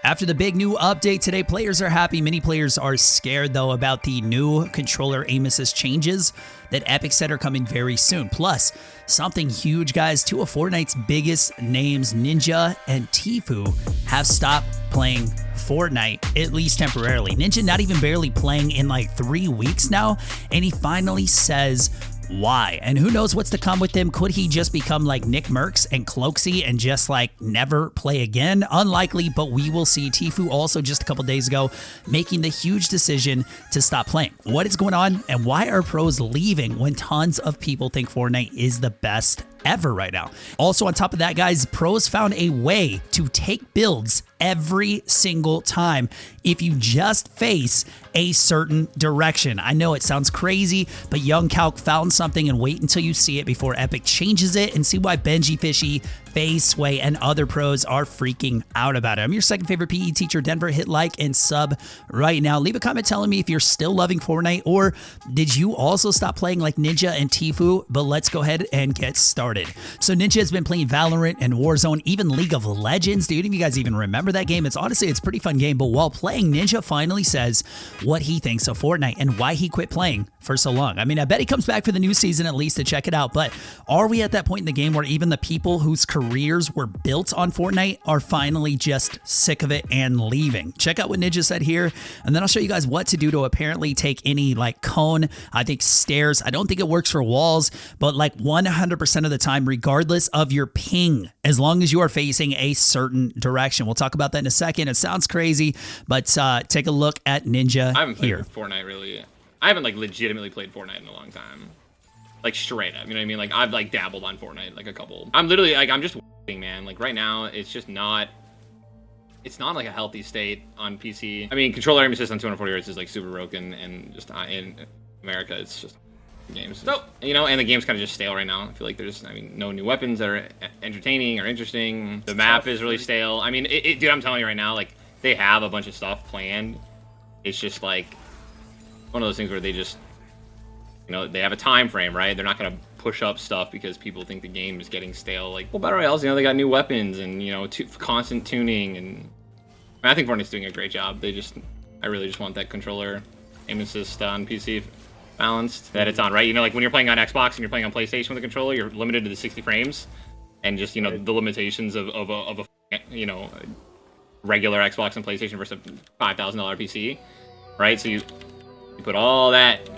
After the big new update today, players are happy. Many players are scared, though, about the new controller aim assist changes that Epic said are coming very soon. Plus, something huge, guys. Two of Fortnite's biggest names, Ninja and Tfue, have stopped playing Fortnite, at least temporarily. Ninja not even barely playing in like 3 weeks now, and he finally says why. And who knows what's to come with him. Could he just become like Nick Merckx and Cloaksy and just like never play again? Unlikely, but we will see. Tfue also just a couple days ago making the huge decision to stop playing. What is going on, and why are pros leaving when tons of people think Fortnite is the best ever right now? Also, on top of that, guys, pros found a way to take builds every single time if you just face a certain direction. I know it sounds crazy, but Yung Calc found something, and wait until you see it before Epic changes it and see why Benji Fishy, Faye, Sway, and other pros are freaking out about it. I'm your second favorite PE teacher, Denver. Hit like and sub right now. Leave a comment telling me if you're still loving Fortnite, or did you also stop playing like Ninja and Tfue? But let's go ahead and get started. So Ninja has been playing Valorant and Warzone, even League of Legends. Dude, if you guys even remember that game, it's honestly, it's a pretty fun game. But while playing, Ninja finally says what he thinks of Fortnite and why he quit playing for so long. I mean, I bet he comes back for the new season at least to check it out. But are we at that point in the game where even the people whose careers were built on Fortnite are finally just sick of it and leaving? Check out what Ninja said here, and then I'll show you guys what to do to apparently take any like cone, I think stairs. I don't think it works for walls, but like 100% of the time, regardless of your ping, as long as you are facing a certain direction. We'll talk about that in a second. It sounds crazy, but take a look at Ninja I haven't played here. Fortnite really. I haven't like legitimately played Fortnite in a long time. Like straight up, you know what I mean? Like I've like dabbled on Fortnite like a couple. I'm literally like, I'm just man. Like right now, it's just not. It's not like a healthy state on PC. I mean, controller aim assist on 240 Hz is like super broken, and just in America, it's just games. So, you know, and the game's kind of just stale right now. I feel like there's, I mean, no new weapons that are entertaining or interesting. The map is really stale. I mean, dude, I'm telling you right now, like they have a bunch of stuff planned. It's just like one of those things where they just, you know, they have a time frame, right? They're not gonna push up stuff because people think the game is getting stale. Like, well, Battle Royales, you know, they got new weapons and, you know, constant tuning, and I think Fortnite's doing a great job. I really just want that controller aim assist on PC balanced, that it's on, right? You know, like when you're playing on Xbox and you're playing on PlayStation with a controller, you're limited to the 60 frames, and just, you know, the limitations of a you know, regular Xbox and PlayStation versus a $5,000 PC, right? So you put all that.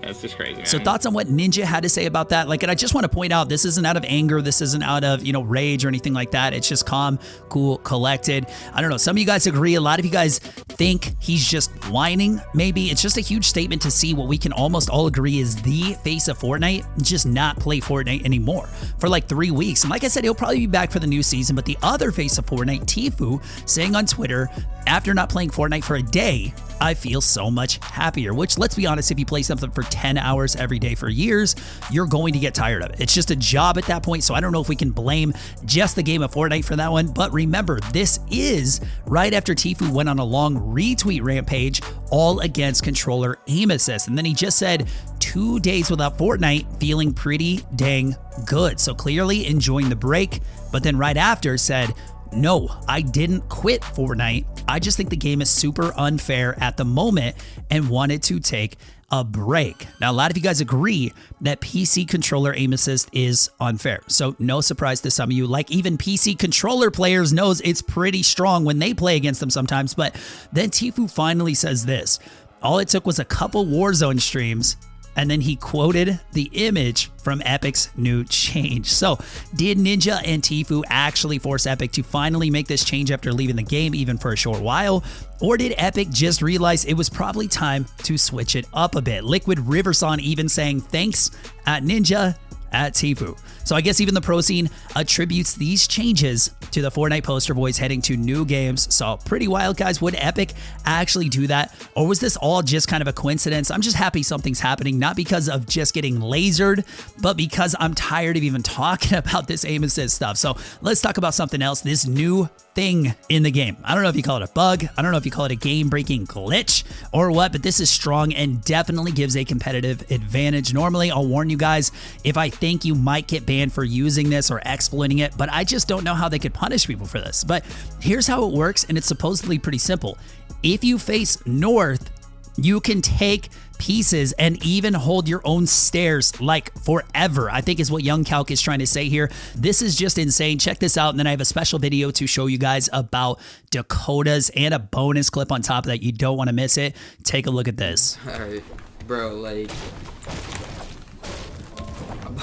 It's just crazy, man. So thoughts on what Ninja had to say about that? Like, and I just want to point out, this isn't out of anger. This isn't out of, you know, rage or anything like that. It's just calm, cool, collected. I don't know. Some of you guys agree. A lot of you guys think he's just whining. Maybe it's just a huge statement to see what we can almost all agree is the face of Fortnite just not play Fortnite anymore for like 3 weeks. And like I said, he'll probably be back for the new season. But the other face of Fortnite, Tfue, saying on Twitter, after not playing Fortnite for a day, I feel so much happier. Which, let's be honest, if you play something for 10 hours every day for years, you're going to get tired of it. It's just a job at that point. So I don't know if we can blame just the game of Fortnite for that one. But remember, this is right after Tfue went on a long retweet rampage all against controller aim assist. And then he just said 2 days without Fortnite, feeling pretty dang good. So clearly enjoying the break. But then right after said, no, I didn't quit Fortnite. I just think the game is super unfair at the moment and wanted to take a break. Now, a lot of you guys agree that PC controller aim assist is unfair. So no surprise to some of you, like even PC controller players knows it's pretty strong when they play against them sometimes. But then Tfue finally says this. All it took was a couple Warzone streams, and then he quoted the image from Epic's new change. So did Ninja and Tfue actually force Epic to finally make this change after leaving the game, even for a short while? Or did Epic just realize it was probably time to switch it up a bit? Liquid Riverson even saying thanks at Ninja, at Tfue. So I guess even the pro scene attributes these changes to the Fortnite poster boys heading to new games. So pretty wild, guys. Would Epic actually do that? Or was this all just kind of a coincidence? I'm just happy something's happening, not because of just getting lasered, but because I'm tired of even talking about this aim assist stuff. So let's talk about something else. This new thing in the game. I don't know if you call it a bug. I don't know if you call it a game-breaking glitch or what, but this is strong and definitely gives a competitive advantage. Normally, I'll warn you guys, if I think you might get banned for using this or exploiting it, but I just don't know how they could punish people for this. But here's how it works, and it's supposedly pretty simple. If you face north, you can take pieces and even hold your own stairs like forever, I think is what Yung Calc is trying to say here. This is just insane. Check this out. And then I have a special video to show you guys about Dakotaz and a bonus clip on top of that. You don't want to miss it. Take a look at this. All right, bro, like,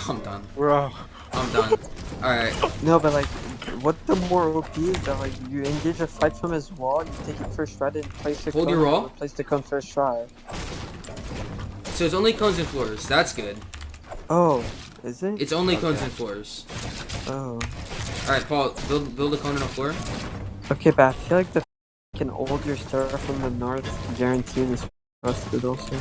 I'm done. Bro. I'm done. All right. No, but like, what the more OP is that like you engage a fight from his wall, you take it first try, then place the Hold your wall? place the cone first try. So it's only cones and floors. That's good. Oh, is it? It's only cones and floors. Oh. All right, Paul, build a cone and a floor. Okay, but I feel like the can older star from the north guaranteeing is busted also.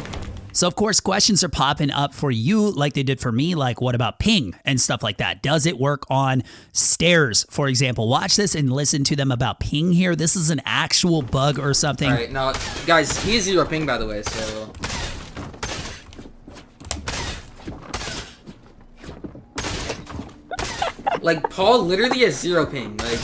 So of course, questions are popping up for you like they did for me, like what about ping and stuff like that? Does it work on stairs, for example? Watch this and listen to them about ping here. This is an actual bug or something. All right, now, guys, he is 0 ping, by the way, so... Like, Paul literally has 0 ping, like...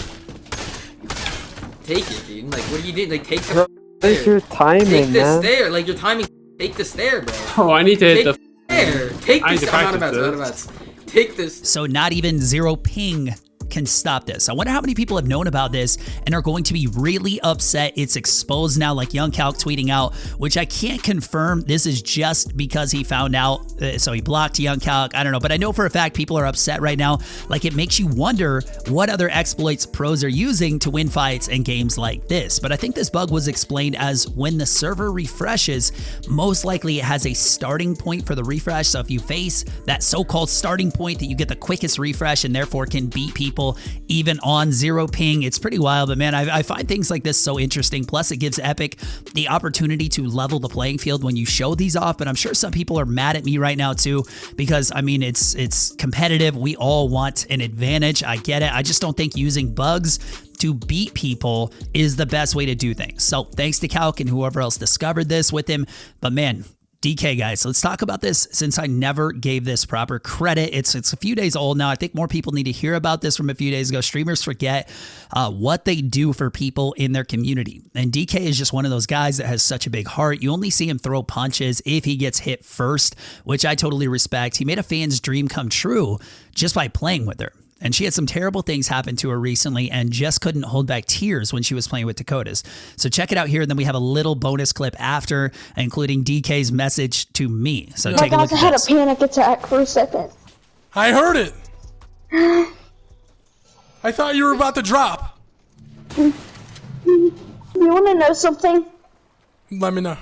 Take it, dude. Like, what are you doing? Like, take the Where's your timing, Take the man? stair. Like, your timing. Take the stair, bro. Oh, I need to hit the stair. Take I need this. to I'm out of practice bounds. I'm out of bounds. Take this. So not even 0 ping can stop this. I wonder how many people have known about this and are going to be really upset it's exposed now, like Yung Calc tweeting out, which I can't confirm. This is just because he found out, so he blocked Yung Calc. I don't know, but I know for a fact people are upset right now. Like, it makes you wonder what other exploits pros are using to win fights in games like this. But I think this bug was explained as when the server refreshes, most likely it has a starting point for the refresh. So if you face that so-called starting point, that you get the quickest refresh and therefore can beat people even on 0 ping. It's pretty wild, but man, I find things like this so interesting. Plus, it gives Epic the opportunity to level the playing field when you show these off. But I'm sure some people are mad at me right now too, because I mean, it's competitive. We all want an advantage. I get it. I just don't think using bugs to beat people is the best way to do things. So thanks to Calc and whoever else discovered this with him. But man, DK, guys, let's talk about this since I never gave this proper credit. It's a few days old now. I think more people need to hear about this from a few days ago. Streamers forget what they do for people in their community. And DK is just one of those guys that has such a big heart. You only see him throw punches if he gets hit first, which I totally respect. He made a fan's dream come true just by playing with her. And she had some terrible things happen to her recently and just couldn't hold back tears when she was playing with Dakotaz. So check it out here. And then we have a little bonus clip after, including DK's message to me. So take a look at this. I had a panic attack for a second. I heard it. I thought you were about to drop. You want to know something? Let me know.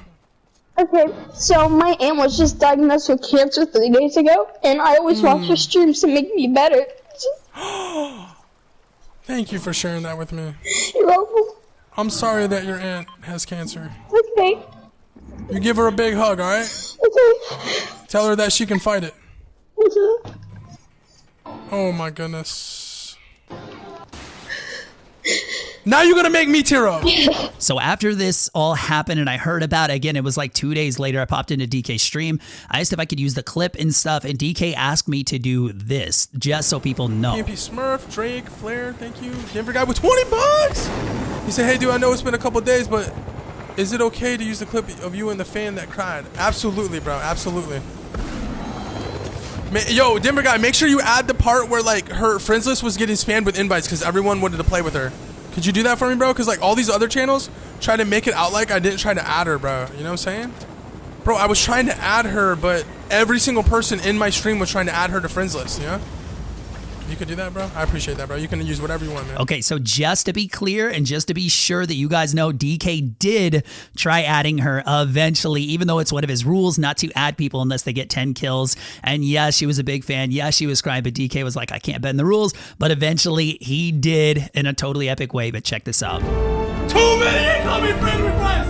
Okay, so my aunt was just diagnosed with cancer 3 days ago, and I always watch her streams to make me better. Thank you for sharing that with me. You're welcome. I'm sorry that your aunt has cancer. Okay. You give her a big hug, alright? Okay. Tell her that she can fight it. Okay. Oh my goodness. Now you're gonna make me tear up. So after this all happened and I heard about it, again, it was like 2 days later, I popped into DK's stream. I asked if I could use the clip and stuff, and DK asked me to do this, just so people know. EMP Smurf, Drake, Flair, thank you. Denver guy with 20 bucks! He said, hey dude, I know it's been a couple days, but is it okay to use the clip of you and the fan that cried? Absolutely, bro, absolutely. Yo, Denver guy, make sure you add the part where like her friends list was getting spammed with invites because everyone wanted to play with her. Could you do that for me, bro? Because like all these other channels try to make it out like I didn't try to add her, bro. You know what I'm saying? Bro, I was trying to add her, but every single person in my stream was trying to add her to friends list, you know? You could do that, bro? I appreciate that, bro. You can use whatever you want, man. Okay, so just to be clear and just to be sure that you guys know, DK did try adding her eventually, even though it's one of his rules not to add people unless they get 10 kills. And yes, she was a big fan. Yes, she was crying, but DK was like, I can't bend the rules. But eventually he did in a totally epic way. But check this out. Too many incoming friend requests!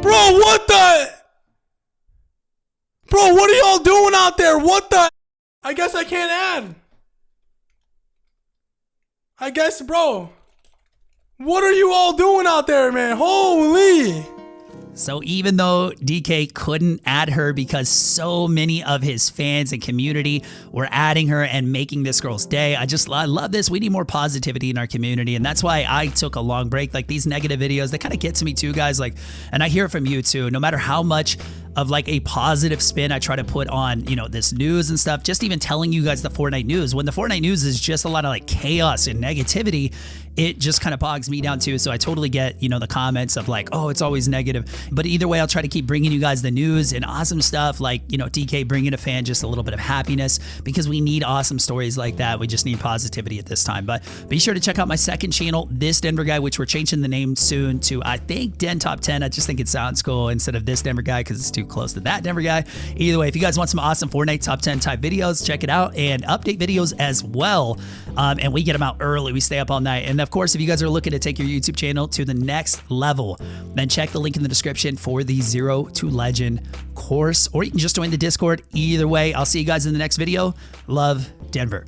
Bro, what the? Bro, what are y'all doing out there? What the? I guess I can't add. I guess, bro. What are you all doing out there, man? Holy. So even though DK couldn't add her because so many of his fans and community were adding her and making this girl's day, I love this. We need more positivity in our community, and that's why I took a long break. Like these negative videos, they kind of get to me too, guys. Like, and I hear it from you too. No matter how much of like a positive spin I try to put on, you know, this news and stuff, just even telling you guys the Fortnite news, when the Fortnite news is just a lot of like chaos and negativity, it just kind of bogs me down too. So I totally get, you know, the comments of like, oh, it's always negative. But either way, I'll try to keep bringing you guys the news and awesome stuff like, you know, DK bringing a fan just a little bit of happiness, because we need awesome stories like that. We just need positivity at this time. But be sure to check out my second channel, This Denver Guy, which we're changing the name soon to, I think, Den Top 10. I just think it sounds cool instead of This Denver Guy because it's too close to That Denver Guy. Either way, if you guys want some awesome Fortnite top 10 type videos, check it out, and update videos as well. And we get them out early. We stay up all night. And of course, if you guys are looking to take your YouTube channel to the next level, then check the link in the description for the 0 to Legend course, or you can just join the Discord. Either way, I'll see you guys in the next video. Love, Denver.